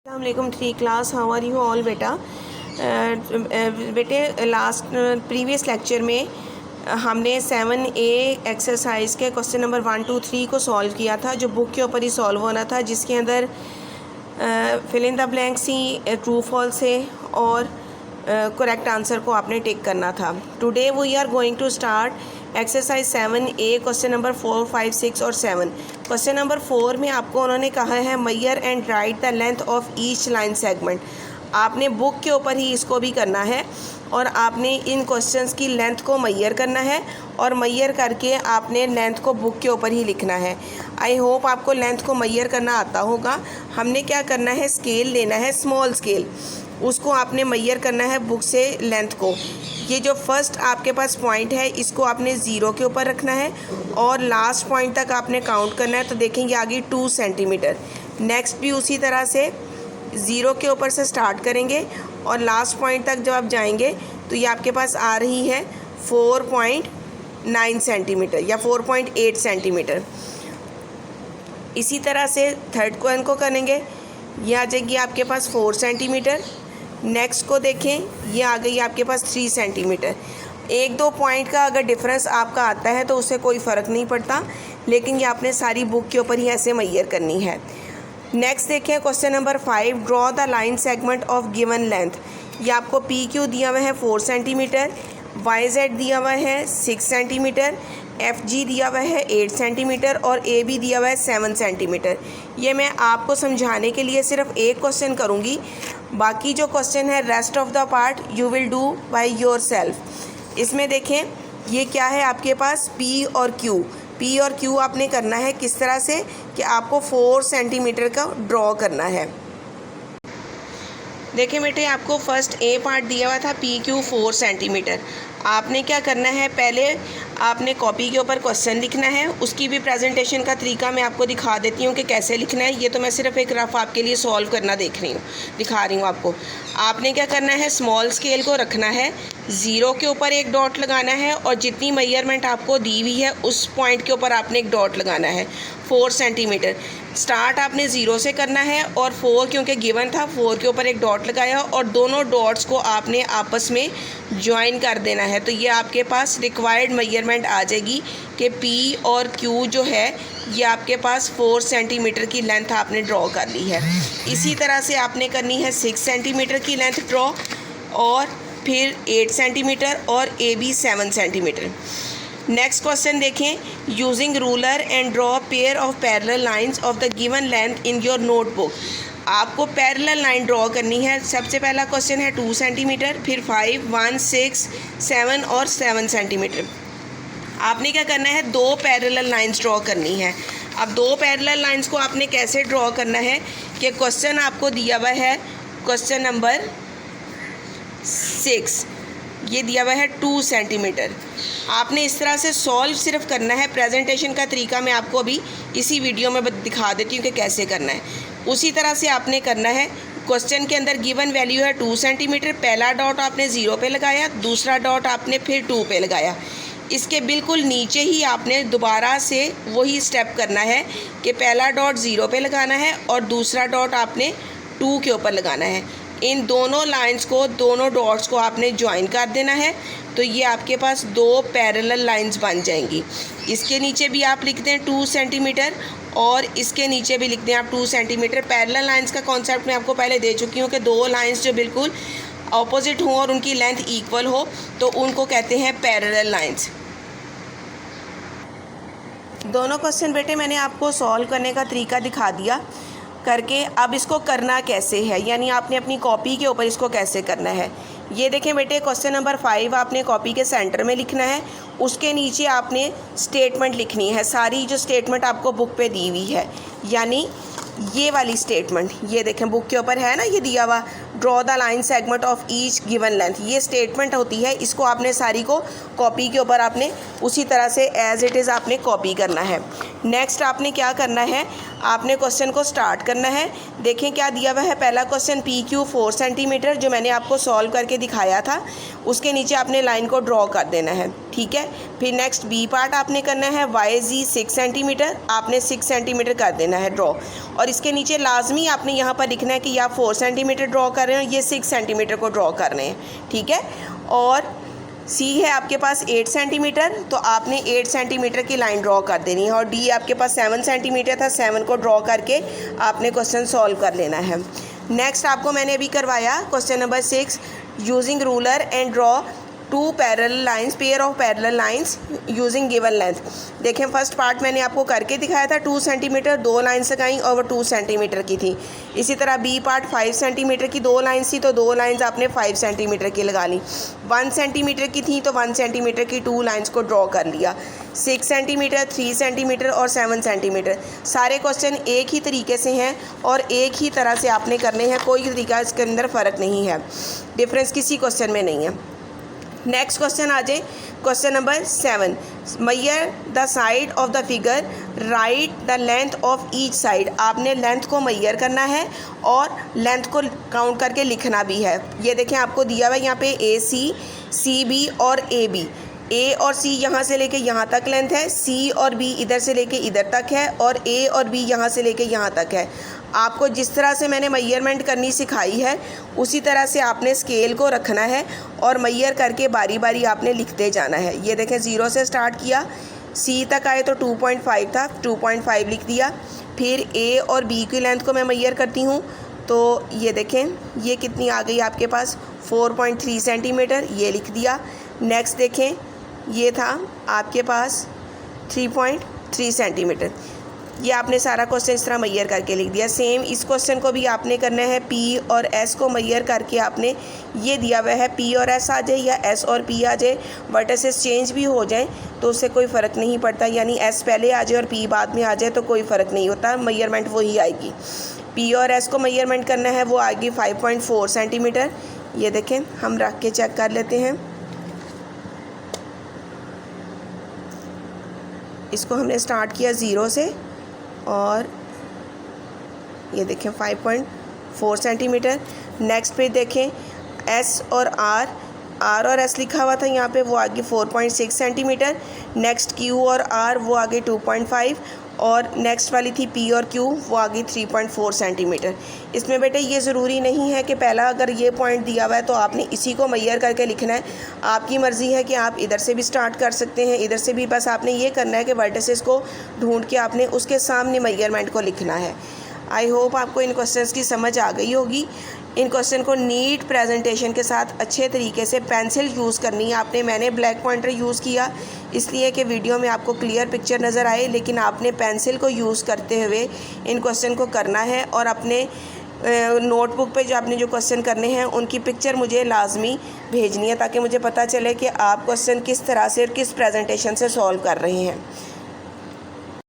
अस्सलामुअलैकुम three class, how are you all बेटा। बेटे लास्ट प्रीवियस लेक्चर में हमने 7A एक्सरसाइज के क्वेश्चन नंबर 1, 2, 3 को सॉल्व किया था, जो बुक के ऊपर ही सॉल्व होना था, जिसके अंदर फिल इन द ब्लैंक्स ही ट्रू फॉल्स है और करेक्ट आंसर को आपने टिक करना था। Today we are going to start exercise 7A question number 4, 5, 6 और 7। क्वेश्चन नंबर 4 में आपको उन्होंने कहा है measure and write the length of each line segment. आपने बुक के ऊपर ही इसको भी करना है और आपने इन क्वेश्चंस की लेंथ को मैयर करना है और मैयर करके आपने लेंथ को बुक के ऊपर ही लिखना है। आई होप आपको लेंथ को मैयर करना आता होगा। हमने क्या करना है, स्केल लेना है, स्मॉल स्केल, उसको आपने मैयर करना है बुक से लेंथ को। ये जो फर्स्ट आपके पास पॉइंट है इसको आपने 0 के ऊपर रखना है और लास्ट पॉइंट तक आपने काउंट करना है। तो देखेंगे आगे 2 सेंटीमीटर। नेक्स्ट भी उसी तरह से 0 के ऊपर से स्टार्ट करेंगे और लास्ट पॉइंट तक जब आप जाएंगे तो ये आपके पास आ रही है 4.9 सेंटीमीटर या 4.8 सेंटीमीटर। इसी तरह से थर्ड वन को करेंगे, ये आ जाएगी आपके पास 4 सेंटीमीटर। नेक्स्ट को देखें, ये आ गई आपके पास 3 सेंटीमीटर। 1-2 पॉइंट का अगर डिफरेंस आपका आता है तो उससे कोई फ़र्क नहीं पड़ता, लेकिन ये आपने सारी बुक के ऊपर ही ऐसे मैयर करनी है। नेक्स्ट देखें question number 5, draw the line segment of given length. ये आपको पी क्यू दिया हुआ है 4 सेंटीमीटर, वाई जेड दिया हुआ है 6 सेंटीमीटर, एफ जी दिया हुआ है 8 सेंटीमीटर और ए बी दिया हुआ है 7 सेंटीमीटर। ये मैं आपको समझाने के लिए सिर्फ एक क्वेश्चन करूँगी, बाकी जो क्वेश्चन है rest of the part you will do by your self. इसमें देखें ये क्या है आपके पास, पी और क्यू। पी और क्यू आपने करना है किस तरह से कि आपको 4 सेंटीमीटर का ड्रॉ करना है। देखिए बेटे, आपको फर्स्ट ए पार्ट दिया हुआ था पी क्यू 4 सेंटीमीटर। आपने क्या करना है, पहले आपने कॉपी के ऊपर क्वेश्चन लिखना है। उसकी भी प्रेजेंटेशन का तरीका मैं आपको दिखा देती हूँ कि कैसे लिखना है। ये तो मैं सिर्फ एक रफ आपके लिए सॉल्व करना दिखा रही हूँ आपको। आपने क्या करना है, स्मॉल स्केल को रखना है, 0 के ऊपर एक डॉट लगाना है और जितनी मेजरमेंट आपको दी हुई है उस पॉइंट के ऊपर आपने एक डॉट लगाना है 4 सेंटीमीटर। स्टार्ट आपने 0 से करना है और 4 क्योंकि गिवन था, 4 के ऊपर एक डॉट लगाया और दोनों डॉट्स को आपने आपस में ज्वाइन कर देना है। तो ये आपके पास रिक्वायर्ड मेजरमेंट आ जाएगी कि पी और क्यू जो है ये आपके पास 4 सेंटीमीटर की लेंथ आपने ड्रॉ कर ली है। इसी तरह से आपने करनी है 6 सेंटीमीटर की लेंथ ड्रॉ और फिर 8 सेंटीमीटर और A B 7 centimetre. Next question देखें, using ruler and draw pair of parallel lines of the given length in your notebook. आपको पैरेलल लाइन ड्रॉ करनी है। सबसे पहला क्वेश्चन है 2 सेंटीमीटर, फिर 5, 1, 6, 7 और 7 सेंटीमीटर। आपने क्या करना है, 2 पैरेलल लाइंस ड्रॉ करनी है। अब 2 पैरेलल लाइंस को आपने कैसे ड्रॉ करना है कि क्वेश्चन आपको दिया हुआ है क्वेश्चन नंबर 6, ये दिया हुआ है 2 सेंटीमीटर। आपने इस तरह से सॉल्व सिर्फ करना है। प्रेजेंटेशन का तरीका मैं आपको अभी इसी वीडियो में दिखा देती हूँ कि कैसे करना है। उसी तरह से आपने करना है। क्वेश्चन के अंदर गिवन वैल्यू है 2 सेंटीमीटर। पहला डॉट आपने 0 पे लगाया, दूसरा डॉट आपने फिर 2 पे लगाया। इसके बिल्कुल नीचे ही आपने दोबारा से वही स्टेप करना है कि पहला डॉट 0 पे लगाना है और दूसरा डॉट आपने 2 के ऊपर लगाना है। इन दोनों लाइंस को, दोनों डॉट्स को आपने ज्वाइन कर देना है। तो ये आपके पास 2 पैरेलल लाइंस बन जाएंगी। इसके नीचे भी आप लिखते हैं 2 सेंटीमीटर और इसके नीचे भी लिखते हैं आप 2 सेंटीमीटर। पैरेलल लाइंस का कॉन्सेप्ट मैं आपको पहले दे चुकी हूँ कि 2 लाइंस जो बिल्कुल ऑपोजिट हों और उनकी लेंथ इक्वल हो तो उनको कहते हैं पैरेलल लाइंस। दोनों क्वेश्चन बेटे मैंने आपको सॉल्व करने का तरीका दिखा दिया करके। अब इसको करना कैसे है, यानी आपने अपनी कॉपी के ऊपर इसको कैसे करना है। ये देखें बेटे, क्वेश्चन नंबर 5 आपने कॉपी के सेंटर में लिखना है। उसके नीचे आपने स्टेटमेंट लिखनी है, सारी जो स्टेटमेंट आपको बुक पे दी हुई है, यानी ये वाली स्टेटमेंट। ये देखें बुक के ऊपर है ना, ये दिया हुआ draw the line segment of each given length. ये स्टेटमेंट होती है, इसको आपने सारी को कॉपी के ऊपर आपने उसी तरह से एज इट इज़ आपने कॉपी करना है। नेक्स्ट आपने क्या करना है, आपने क्वेश्चन को स्टार्ट करना है। देखें क्या दिया हुआ है, पहला क्वेश्चन पी क्यू 4 सेंटीमीटर जो मैंने आपको सॉल्व करके दिखाया था, उसके नीचे आपने लाइन को ड्रॉ कर देना है, ठीक है। फिर नेक्स्ट बी पार्ट आपने करना है, वाई जी 6 सेंटीमीटर, आपने 6 सेंटीमीटर कर देना है ड्रॉ। और इसके नीचे लाजमी आपने यहाँ पर लिखना है कि आप 4 सेंटीमीटर ड्रॉ कर रहे हैं, ये 6 सेंटीमीटर को ड्रॉ कर रहे हैं, ठीक है। और सी है आपके पास 8 सेंटीमीटर, तो आपने 8 सेंटीमीटर की लाइन ड्रॉ कर देनी है। और डी आपके पास 7 सेंटीमीटर था, 7 को ड्रॉ करके आपने क्वेश्चन सॉल्व कर लेना है। नेक्स्ट आपको मैंने अभी करवाया question number 6, using ruler and draw 2 parallel lines, pair of parallel lines using given length. देखें फर्स्ट पार्ट मैंने आपको करके दिखाया था 2 सेंटीमीटर, 2 लाइन्स लगाई और वो 2 सेंटीमीटर की थी। इसी तरह बी पार्ट 5 सेंटीमीटर की 2 लाइन्स थी, तो 2 लाइन्स आपने 5 सेंटीमीटर की लगा ली। 1 सेंटीमीटर की थी तो 1 सेंटीमीटर की 2 लाइन्स को ड्रॉ कर लिया। 6 सेंटीमीटर, 3 सेंटीमीटर और 7 सेंटीमीटर। सारे क्वेश्चन एक ही तरीके से हैं और एक ही तरह से आपने करने हैं, कोई तरीका इसके अंदर फ़र्क नहीं है, डिफरेंस किसी क्वेश्चन में नहीं है। नेक्स्ट क्वेश्चन आ जाए, question number 7, Maihar the side of the figure, right the length of each side. आपने लेंथ को मैयर करना है और लेंथ को काउंट करके लिखना भी है। ये देखें आपको दिया हुआ है यहाँ पे सी बी और बी। ए और सी यहाँ से लेके यहाँ तक लेंथ है, सी और बी इधर से लेके इधर तक है और ए और बी यहाँ से लेके यहाँ तक है। आपको जिस तरह से मैंने मेजरमेंट करनी सिखाई है उसी तरह से आपने स्केल को रखना है और मेजर करके बारी बारी आपने लिखते जाना है। ये देखें 0 से स्टार्ट किया, सी तक आए तो 2.5 था, 2.5 लिख दिया। फिर ए और बी की लेंथ को मैं मेजर करती हूँ, तो ये देखें ये कितनी आ गई आपके पास 4.3 सेंटीमीटर, ये लिख दिया। नेक्स्ट देखें ये था आपके पास 3.3 सेंटीमीटर। ये आपने सारा क्वेश्चन इस तरह मैयर करके लिख दिया। सेम इस क्वेश्चन को भी आपने करना है, पी और एस को मैयर करके आपने, ये दिया हुआ है पी और एस आ जाए या एस और पी आ जाए, वर्टिसेस चेंज भी हो जाए तो उससे कोई फ़र्क नहीं पड़ता, यानी एस पहले आ जाए और पी बाद में आ जाए तो कोई फ़र्क नहीं होता, मैयरमेंट वही आएगी। पी और एस को मैयरमेंट करना है, वो आएगी 5.4 सेंटीमीटर। ये देखें हम रख के चेक कर लेते हैं। इसको हमने स्टार्ट किया 0 से और ये देखें 5.4 सेंटीमीटर। नेक्स्ट पे देखें एस और आर और एस लिखा हुआ था यहाँ पे, वो आगे 4.6 सेंटीमीटर। नेक्स्ट क्यू और आर वो आगे 2.5 और नेक्स्ट वाली थी पी और क्यू, वो आगे 3.4 सेंटीमीटर। इसमें बेटे ये ज़रूरी नहीं है कि पहला अगर ये पॉइंट दिया हुआ है तो आपने इसी को मैयर करके लिखना है। आपकी मर्ज़ी है कि आप इधर से भी स्टार्ट कर सकते हैं, इधर से भी, बस आपने ये करना है कि वर्टिसेस को ढूंढ के आपने उसके सामने मैयरमेंट को लिखना है। आई होप आपको इन क्वेश्चंस की समझ आ गई होगी। इन क्वेश्चन को नीट प्रेजेंटेशन के साथ अच्छे तरीके से पेंसिल यूज़ करनी है आपने। मैंने ब्लैक पॉइंटर यूज़ किया इसलिए कि वीडियो में आपको क्लियर पिक्चर नज़र आए, लेकिन आपने पेंसिल को यूज़ करते हुए इन क्वेश्चन को करना है और अपने नोटबुक पे जो आपने जो क्वेश्चन करने हैं उनकी पिक्चर मुझे लाजमी भेजनी है ताकि मुझे पता चले कि आप क्वेश्चन किस तरह से और किस प्रेजेंटेशन से सॉल्व कर रहे हैं।